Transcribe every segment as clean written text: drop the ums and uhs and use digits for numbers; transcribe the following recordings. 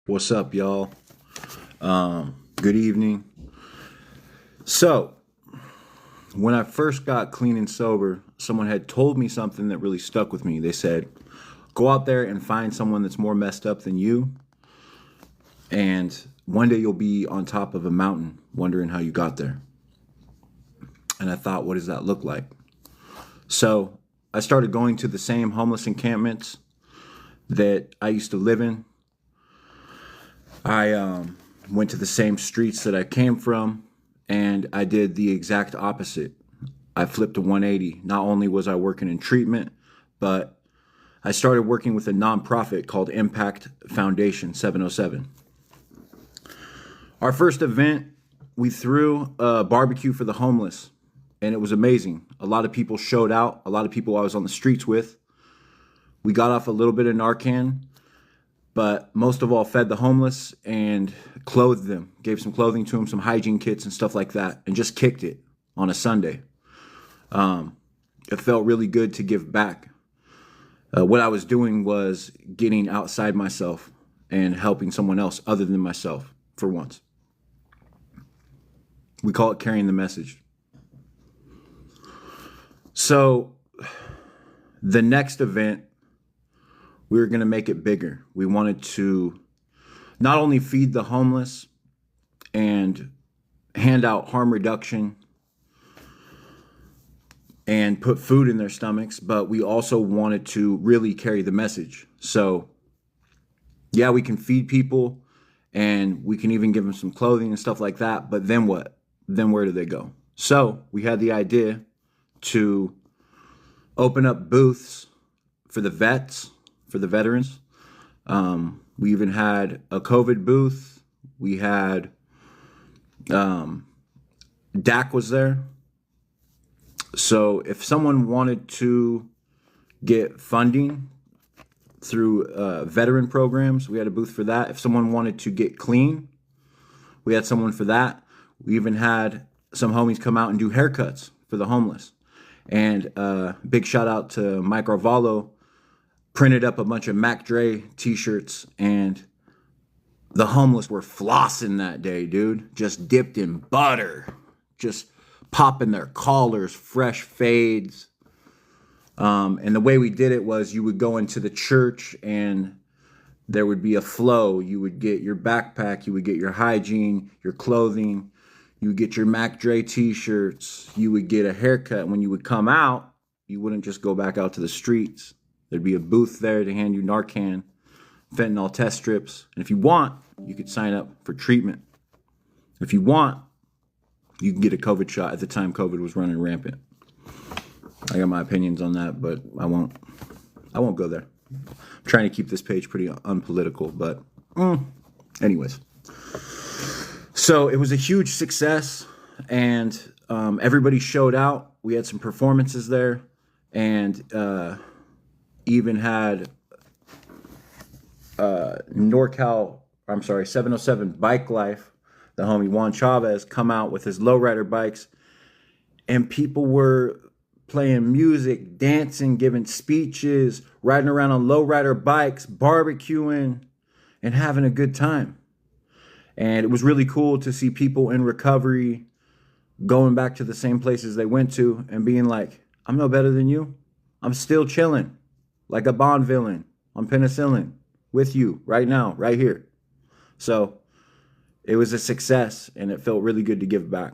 What's up, y'all? Good evening. So, when I first got clean and sober, someone had told me something that really stuck with me. They said, go out there and find someone that's more messed up than you, and one day you'll be on top of a mountain wondering how you got there. And I thought, what does that look like? So, I started going to the same homeless encampments that I used to live in. I went to the same streets that I came from, and I did the exact opposite. I flipped a 180. Not only was I working in treatment, but I started working with a nonprofit called Impact Foundation 707. Our first event, we threw a barbecue for the homeless, and it was amazing. A lot of people showed out, a lot of people I was on the streets with. We got off a little bit of Narcan, but most of all fed the homeless and clothed them, gave some clothing to them, some hygiene kits and stuff like that, and just kicked it on a Sunday. It felt really good to give back. What I was doing was getting outside myself and helping someone else other than myself for once. We call it carrying the message. So the next event, we were going to make it bigger. We wanted to not only feed the homeless and hand out harm reduction and put food in their stomachs, but we also wanted to really carry the message. So, yeah, we can feed people and we can even give them some clothing and stuff like that, but then what? Then where do they go? So we had the idea to open up booths for the vets, for the veterans. We even had a COVID booth. We had DAC was there. So if someone wanted to get funding through veteran programs, we had a booth for that. If someone wanted to get clean, we had someone for that. We even had some homies come out and do haircuts for the homeless. And big shout out to Mike Arvallo, printed up a bunch of Mac Dre t-shirts, and the homeless were flossing that day, dude. Just dipped in butter, just popping their collars, fresh fades. And the way we did it was you would go into the church and there would be a flow. You would get your backpack, you would get your hygiene, your clothing, you would get your Mac Dre t-shirts, you would get a haircut. When you would come out, you wouldn't just go back out to the streets. There'd be a booth there to hand you Narcan, fentanyl test strips. And if you want, you could sign up for treatment. If you want, you can get a COVID shot. At the time, COVID was running rampant. I got my opinions on that, but I won't go there. I'm trying to keep this page pretty unpolitical, but anyways. So it was a huge success, and everybody showed out. We had some performances there, and even had 707 Bike Life, the homie Juan Chavez, come out with his lowrider bikes, and people were playing music, dancing, giving speeches, riding around on lowrider bikes, barbecuing, and having a good time. And it was really cool to see people in recovery going back to the same places they went to and being like, I'm no better than you. I'm still chilling like a Bond villain on penicillin with you right now, right here. So it was a success, and it felt really good to give back.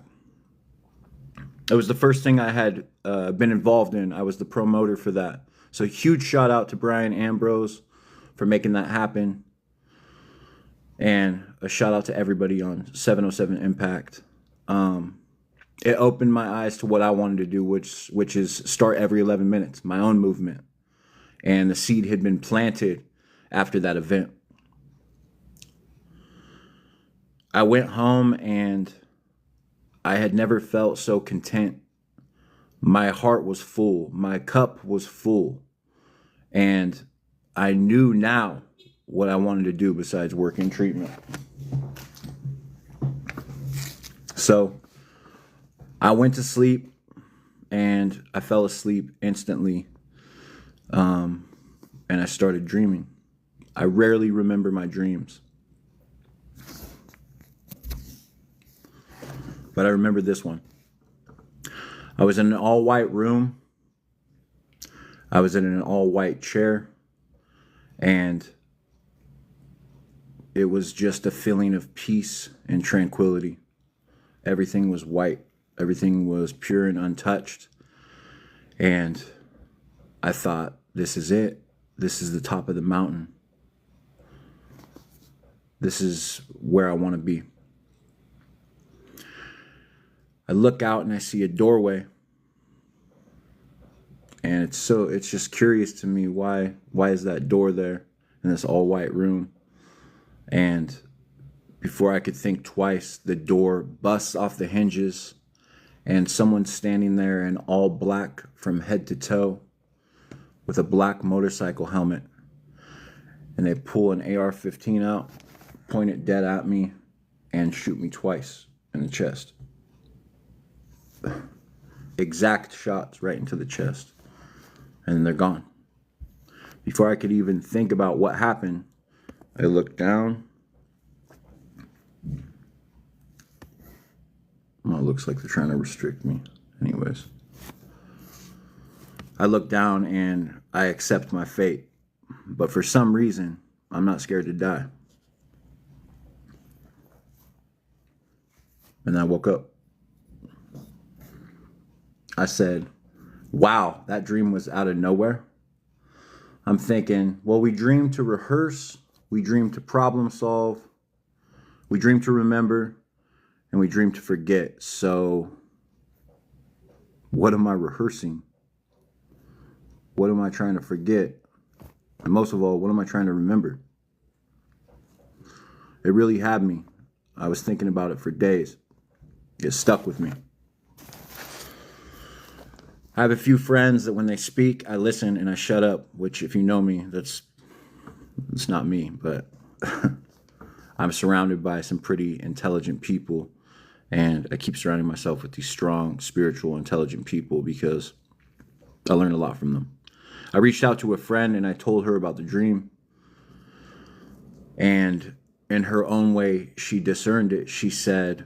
It was the first thing I had been involved in. I was the promoter for that. So huge shout out to Brian Ambrose for making that happen. And a shout out to everybody on 707 Impact. It opened my eyes to what I wanted to do, which is start every 11 minutes, my own movement. And the seed had been planted after that event. I went home and I had never felt so content. My heart was full. My cup was full. And I knew now what I wanted to do besides work in treatment. So I went to sleep and I fell asleep instantly. And I started dreaming. I rarely remember my dreams. but I remember this one. I was in an all-white room. I was in an all-white chair, and it was just a feeling of peace and tranquility. Everything was white. Everything was pure and untouched. And I thought, this is it. This is the top of the mountain. This is where I want to be. I look out and I see a doorway. And it's just curious to me, why is that door there in this all white room? And before I could think twice, the door busts off the hinges and someone's standing there in all black from head to toe with a black motorcycle helmet. And they pull an AR-15 out, point it dead at me, and shoot me twice in the chest. Exact shots right into the chest. And they're gone. Before I could even think about what happened, I looked down. Well, it looks like they're trying to restrict me. Anyways. I look down and I accept my fate. But for some reason, I'm not scared to die. And I woke up. I said, wow, that dream was out of nowhere. I'm thinking, well, we dream to rehearse, we dream to problem solve, we dream to remember, and we dream to forget. So what am I rehearsing? What am I trying to forget? And most of all, what am I trying to remember? It really had me. I was thinking about it for days. It stuck with me. I have a few friends that when they speak, I listen and I shut up, which if you know me, it's not me, but I'm surrounded by some pretty intelligent people, and I keep surrounding myself with these strong, spiritual, intelligent people because I learn a lot from them. I reached out to a friend and I told her about the dream, and in her own way, she discerned it. She said,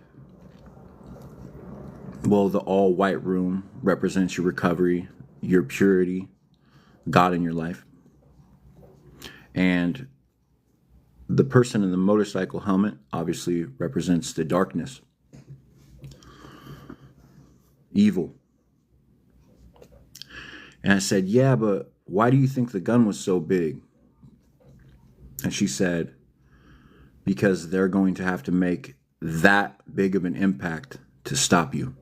well, the all white room represents your recovery, your purity, God in your life. And the person in the motorcycle helmet obviously represents the darkness, evil. And I said, yeah, but why do you think the gun was so big? And she said, because they're going to have to make that big of an impact to stop you.